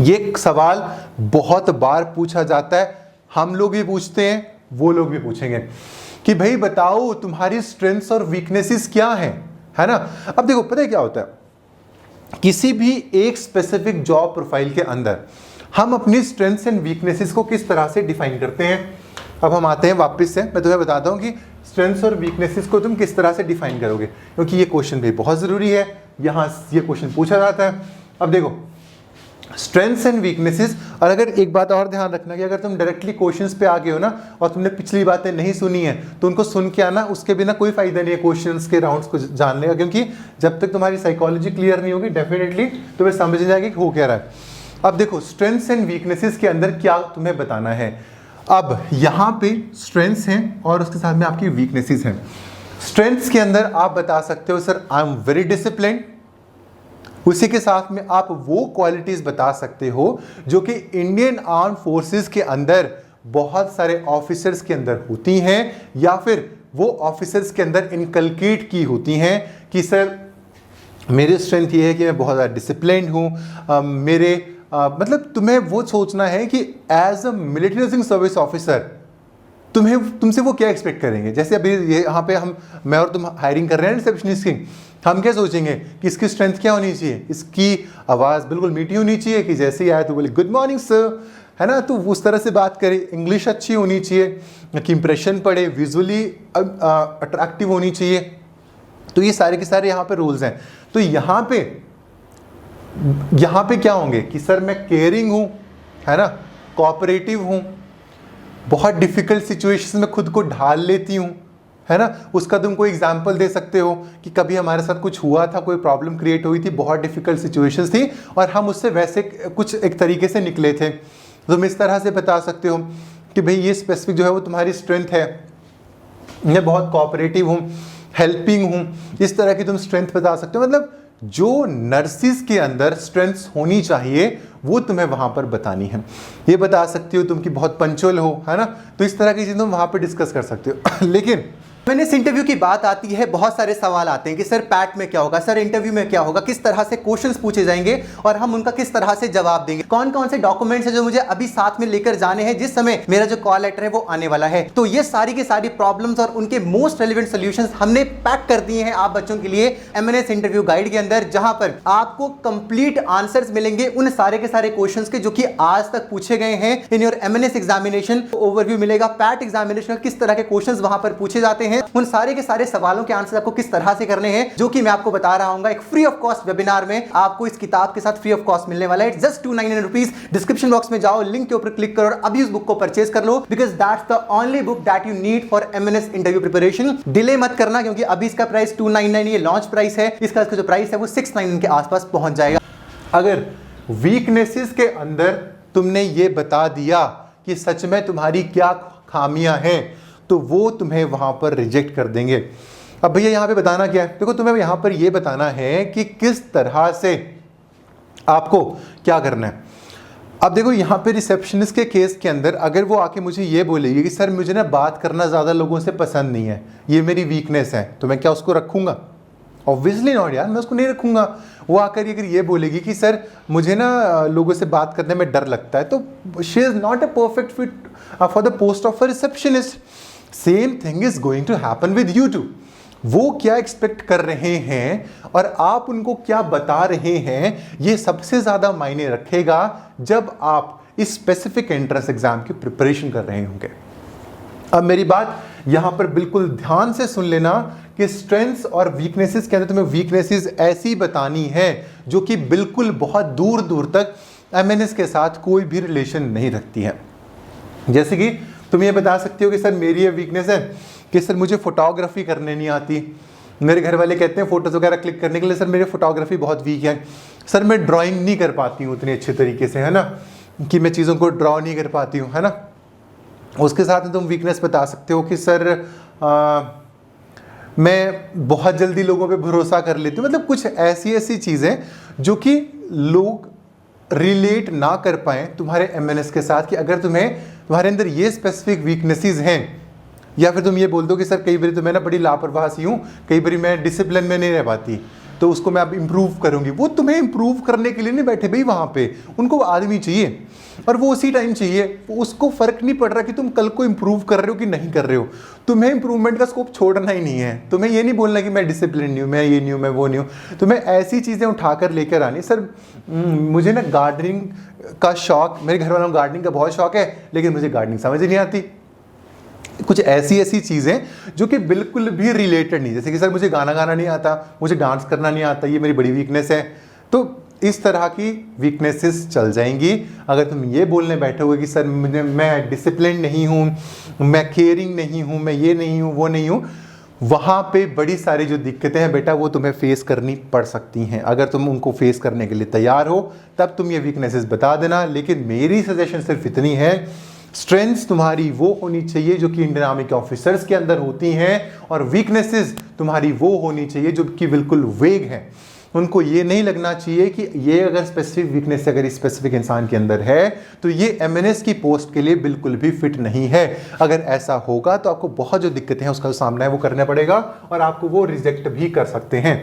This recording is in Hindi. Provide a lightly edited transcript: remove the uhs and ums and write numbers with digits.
ये सवाल बहुत बार पूछा जाता है, हम लोग भी पूछते हैं, वो लोग भी पूछेंगे कि भाई बताओ तुम्हारी स्ट्रेंथ्स और वीकनेसेस क्या हैं, है ना। अब देखो पता है क्या होता है, किसी भी एक स्पेसिफिक जॉब प्रोफाइल के अंदर हम अपनी स्ट्रेंथ्स एंड वीकनेसेस को किस तरह से डिफाइन करते हैं। अब हम आते हैं वापस से, मैं तुम्हें बताता हूं कि स्ट्रेंथ्स और वीकनेसेस को तुम किस तरह से डिफाइन करोगे, क्योंकि ये क्वेश्चन भी बहुत ज़रूरी है, यहाँ ये क्वेश्चन पूछा जाता है। अब देखो स्ट्रेंथ्स एंड वीकनेसेस, और अगर एक बात और ध्यान रखना कि अगर तुम डायरेक्टली क्वेश्चंस पे आ गए हो ना और तुमने पिछली बातें नहीं सुनी है तो उनको सुन के आना, उसके बिना कोई फायदा नहीं है क्वेश्चंस के राउंड्स को जानने का, क्योंकि जब तक तुम्हारी साइकोलॉजी क्लियर नहीं होगी डेफिनेटली तुम्हें समझ नहीं आएगी कि हो क्या रहा है। अब देखो स्ट्रेंथ्स एंड वीकनेसेस के अंदर क्या तुम्हें बताना है। अब यहाँ पे स्ट्रेंथ्स हैं और उसके साथ में आपकी वीकनेसेस हैं। स्ट्रेंथ्स के अंदर आप बता सकते हो sir I am very disciplined, उसी के साथ में आप वो क्वालिटीज बता सकते हो जो कि इंडियन आर्म फोर्सेस के अंदर बहुत सारे ऑफिसर्स के अंदर होती हैं, या फिर वो ऑफिसर्स के अंदर इनकलकेट की होती हैं कि सर मेरी स्ट्रेंथ ये है कि मैं बहुत ज़्यादा डिसिप्लिन्ड हूँ, मतलब तुम्हें वो सोचना है कि as a military nursing service officer तुमसे वो क्या एक्सपेक्ट करेंगे। जैसे अभी ये यहाँ पे मैं और तुम हायरिंग कर रहे हैं रिसेप्शनिस्ट की, हम क्या सोचेंगे कि इसकी स्ट्रेंथ क्या होनी चाहिए, इसकी आवाज़ बिल्कुल मीठी होनी चाहिए कि जैसे ही आए तो बोले गुड मॉर्निंग सर, है ना, तो उस तरह से बात करे, इंग्लिश अच्छी होनी चाहिए कि इंप्रेशन पड़े, विजुअली अट्रैक्टिव होनी चाहिए। तो ये सारे के सारे यहाँ पे रूल्स हैं। तो यहाँ पे क्या होंगे कि सर मैं केयरिंग हूँ, है ना, कोऑपरेटिव हूँ, बहुत डिफिकल्ट सिचुएशंस में खुद को ढाल लेती हूँ, है ना। उसका तुम कोई एग्जाम्पल दे सकते हो कि कभी हमारे साथ कुछ हुआ था, कोई प्रॉब्लम क्रिएट हुई थी, बहुत डिफिकल्ट सिचुएशंस थी और हम उससे वैसे कुछ एक तरीके से निकले थे। तुम इस तरह से बता सकते हो कि भाई ये स्पेसिफिक जो है वो तुम्हारी स्ट्रेंथ है, मैं बहुत कोऑपरेटिव हूँ, हेल्पिंग हूँ, इस तरह की तुम स्ट्रेंथ बता सकते हो। मतलब जो नर्सिस के अंदर स्ट्रेंथ्स होनी चाहिए वो तुम्हें वहां पर बतानी है। ये बता सकती हो तुम कि बहुत पंचुअल हो, है ना, तो इस तरह की चीज़ तुम वहां पर डिस्कस कर सकते हो। लेकिन मैंने इस इंटरव्यू की बात आती है, बहुत सारे सवाल आते हैं कि सर पैट में क्या होगा, सर इंटरव्यू में क्या होगा, किस तरह से क्वेश्चंस पूछे जाएंगे और हम उनका किस तरह से जवाब देंगे, कौन कौन से डॉक्यूमेंट्स हैं जो मुझे अभी साथ में लेकर जाने हैं जिस समय मेरा जो कॉल लेटर है वो आने वाला है। तो ये सारी की सारी प्रॉब्लम्स और उनके मोस्ट रेलिवेंट सोल्यूशंस हमने पैक कर दिए हैं आप बच्चों के लिए एमएनएस इंटरव्यू गाइड के अंदर, जहां पर आपको कंप्लीट आंसर्स मिलेंगे उन सारे के सारे क्वेश्चंस के जो कि आज तक पूछे गए हैं in your MNS examination. Overview मिलेगा पैट एग्जामिनेशन का, किस तरह के क्वेश्चंस वहां पर पूछे जाते हैं, उन सारे के सारे सवालों के आंसर आपको किस तरह से करने हैं, जो कि मैं आपको बता रहा हूं एक फ्री ऑफ कॉस्ट वेबिनार में। आपको इस किताब के साथ फ्री ऑफ कॉस्ट मिलने वाला है, जस्ट 299 रुपीज। डिस्क्रिप्शन बॉक्स में जाओ, लिंक के ऊपर क्लिक करो और अभी उस बुक को परचेज कर लो, because that's the only book that you need for MNS interview preparation. Delay मत करना, क्योंकि अभी इसका प्राइस 299 ये लॉन्च प्राइस है, इसका जो प्राइस है वो 699 के आसपास पहुंच जाएगा। अगर वीकनेसेस के अंदर तुमने ये बता दिया कि सच में तुम्हारी क्या खामियां हैं तो वो तुम्हें वहां पर रिजेक्ट कर देंगे। अब भैया यहाँ पे बताना क्या है, देखो तुम्हें यहाँ पर ये बताना है कि किस तरह से आपको क्या करना है। अब देखो यहाँ पे रिसेप्शनिस्ट के केस के अंदर अगर वो आके मुझे ये बोलेगी कि सर मुझे ना बात करना ज़्यादा लोगों से पसंद नहीं है, ये मेरी वीकनेस है, तो मैं क्या उसको रखूँगा? ऑब्वियसली नॉट यार, मैं उसको नहीं रखूँगा। वो आकर अगर ये बोलेगी कि सर मुझे ना लोगों से बात करने में डर लगता है, तो she is not a perfect fit for the post of a receptionist. Same thing is going to happen with you too. वो क्या एक्सपेक्ट कर रहे हैं और आप उनको क्या बता रहे हैं, ये सबसे ज़्यादा मायने रखेगा जब आप इस स्पेसिफिक एंट्रेंस एग्जाम की प्रिपरेशन कर रहे होंगे। अब मेरी बात यहाँ पर बिल्कुल ध्यान से सुन लेना कि स्ट्रेंथ्स और वीकनेसेस के अंदर तुम्हें वीकनेसेस ऐसी बतानी है जो कि बिल्कुल बहुत दूर दूर तक एमएनएस के साथ कोई भी रिलेशन नहीं रखती है। जैसे कि तुम ये बता सकते हो कि सर मेरी ये वीकनेस है कि सर मुझे फोटोग्राफी करने नहीं आती, मेरे घर वाले कहते हैं फ़ोटोज़ वगैरह क्लिक करने के लिए सर मेरी फोटोग्राफी बहुत वीक है, सर मैं ड्राइंग नहीं कर पाती हूँ उतने अच्छे तरीके से, है ना, कि मैं चीज़ों को ड्रॉ नहीं कर पाती हूँ, है ना। उसके साथ में तुम वीकनेस बता सकते हो कि सर मैं बहुत जल्दी लोगों पे भरोसा कर लेती हूँ। मतलब कुछ ऐसी ऐसी चीज़ें जो कि लोग रिलेट ना कर पाएँ तुम्हारे एमएनएस के साथ, कि अगर तुम्हारे अंदर ये स्पेसिफिक वीकनेसेस हैं, या फिर तुम ये बोल दो कि सर कई बार तो मैं ना बड़ी लापरवाह सी हूँ, कई बार मैं डिसिप्लिन में नहीं रह पाती, तो उसको मैं अब इम्प्रूव करूंगी। वो तुम्हें इम्प्रूव करने के लिए नहीं बैठे भाई वहां पे, उनको आदमी चाहिए और वो उसी टाइम चाहिए। उसको फर्क नहीं पड़ रहा कि तुम कल को इम्प्रूव कर रहे हो कि नहीं कर रहे हो, तुम्हें इंप्रूवमेंट का स्कोप छोड़ना ही नहीं है। तुम्हें ये नहीं बोलना कि मैं डिसिप्लिन नहीं हूँ, मैं ये नहीं हूँ, मैं वो नहीं हूँ। तुम्हें ऐसी चीज़ें उठाकर लेकर आनी। सर मुझे ना गार्डनिंग का शौक, मेरे घर वालों को गार्डनिंग का बहुत शौक है, लेकिन मुझे गार्डनिंग समझ नहीं आती। कुछ ऐसी ऐसी चीज़ें जो कि बिल्कुल भी रिलेटेड नहीं, जैसे कि सर मुझे गाना गाना नहीं आता, मुझे डांस करना नहीं आता, ये मेरी बड़ी वीकनेस है। तो इस तरह की वीकनेसेस चल जाएंगी। अगर तुम ये बोलने बैठोगे कि सर मैं डिसिप्लिन नहीं हूँ, मैं केयरिंग नहीं हूँ, मैं ये नहीं हूँ, वो नहीं हूँ, वहाँ पे बड़ी सारी जो दिक्कतें हैं बेटा वो तुम्हें फेस करनी पड़ सकती हैं। अगर तुम उनको फेस करने के लिए तैयार हो तब तुम ये वीकनेसेस बता देना। लेकिन मेरी सजेशन सिर्फ इतनी है, स्ट्रेंथ्स तुम्हारी वो होनी चाहिए जो कि इंडियन आर्मी के ऑफिसर्स के अंदर होती हैं, और वीकनेसेस तुम्हारी वो होनी चाहिए जो कि बिल्कुल वेग हैं। उनको ये नहीं लगना चाहिए कि ये अगर स्पेसिफिक वीकनेस अगर स्पेसिफिक इंसान के अंदर है तो ये एमएनएस की पोस्ट के लिए बिल्कुल भी फिट नहीं है। अगर ऐसा होगा तो आपको बहुत जो दिक्कतें हैं उसका सामना है वो करना पड़ेगा और आपको वो रिजेक्ट भी कर सकते हैं।